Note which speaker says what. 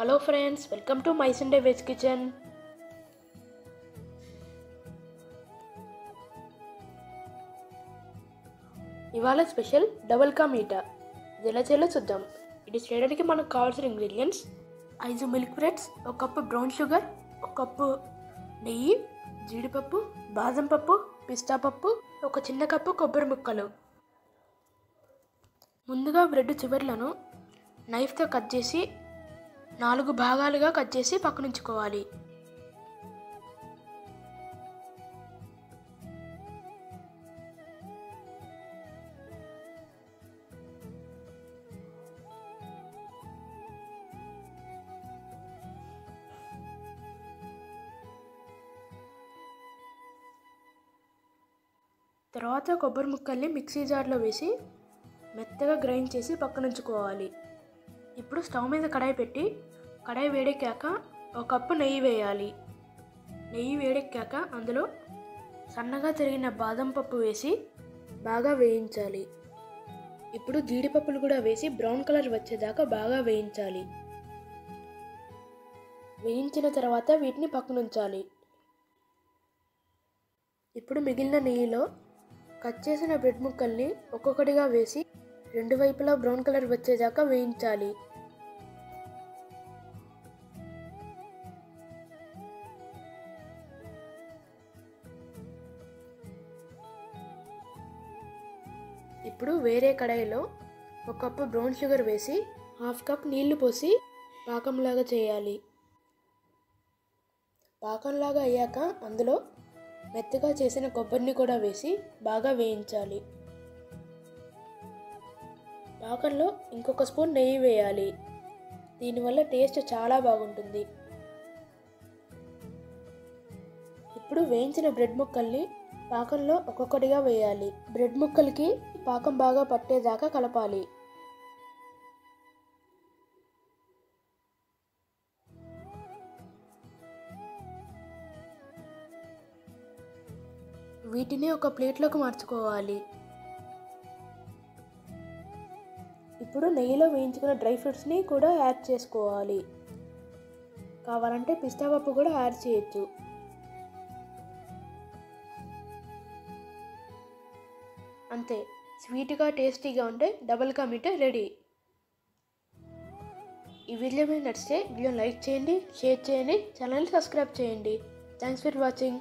Speaker 1: Hello friends, welcome to my Sunday veg kitchen. ఇవాళ special double ka meetha. ఇది ఎలా చేయాలో చూద్దాం. ఇది చేయడానికి మనకు కావాల్సిన ingredients: 5 milk breads, 1 cup brown sugar, 1 cup నెయ్యి, జీడిపప్పు, బాదం పప్పు, పిస్తా పప్పు, 1 చిన్న కప్పు కొబ్బరి ముక్కలు. ముందుగా బ్రెడ్ చివర్లను నైఫ్తో కట్ చేసి 4 భాగాలుగా కట్ చేసి పక్కనుంచుకోవాలి. తర్వాత కొబ్బరి ముక్కల్ని మిక్సీ జార్లో వేసి మెత్తగా గ్రైండ్ చేసి పక్కనుంచుకోవాలి. ఇప్పుడు స్టవ్ మీద కడాయి పెట్టి కడాయి వేడెక్కాక 1 కప్పు నెయ్యి వేయాలి. నెయ్యి వేడెక్కాక అందులో సన్నగా తరిగిన బాదం పప్పు వేసి బాగా వేయించాలి. ఇప్పుడు జీడిపప్పులు కూడా వేసి బ్రౌన్ కలర్ వచ్చేదాకా బాగా వేయించాలి. వేయించిన తర్వాత వీటిని పక్కనుంచాలి. ఇప్పుడు మిగిలిన నెయ్యిలో కట్ చేసిన బ్రెడ్ ముక్కల్ని ఒక్కొక్కటిగా వేసి 2 వైపులా బ్రౌన్ కలర్ వచ్చేదాకా వేయించాలి. ఇప్పుడు వేరే కడాయిలో 1 కప్పు బ్రౌన్ షుగర్ వేసి 1/2 కప్ నీళ్లు పోసి పాకంలాగా చేయాలి. పాకంలాగా అయ్యాక అందులో మెత్తగా చేసిన కొబ్బరిని కూడా వేసి బాగా వేయించాలి. పాకంలో ఇంకొక స్పూన్ నెయ్యి వేయాలి. దీనివల్ల టేస్ట్ చాలా బాగుంటుంది. ఇప్పుడు వేయించిన బ్రెడ్ ముక్కల్ని పాకంలో ఒక్కొక్కటిగా వేయాలి. బ్రెడ్ ముక్కలకి పాకం బాగా పట్టేదాకా కలపాలి. వీటిని ఒక ప్లేట్లోకి మార్చుకోవాలి. ఇప్పుడు నెయ్యిలో వేయించుకున్న డ్రై ఫ్రూట్స్ని కూడా యాడ్ చేసుకోవాలి. కావాలంటే పిస్తా పప్పు కూడా యాడ్ చేయొచ్చు. అంతే, స్వీట్గా టేస్టీగా ఉంటే డబుల్ కా మీఠా రెడీ. ఈ వీడియో మీకు నచ్చితే వీడియో లైక్ చేయండి, షేర్ చేయండి, ఛానల్ని సబ్స్క్రైబ్ చేయండి. Thanks for watching.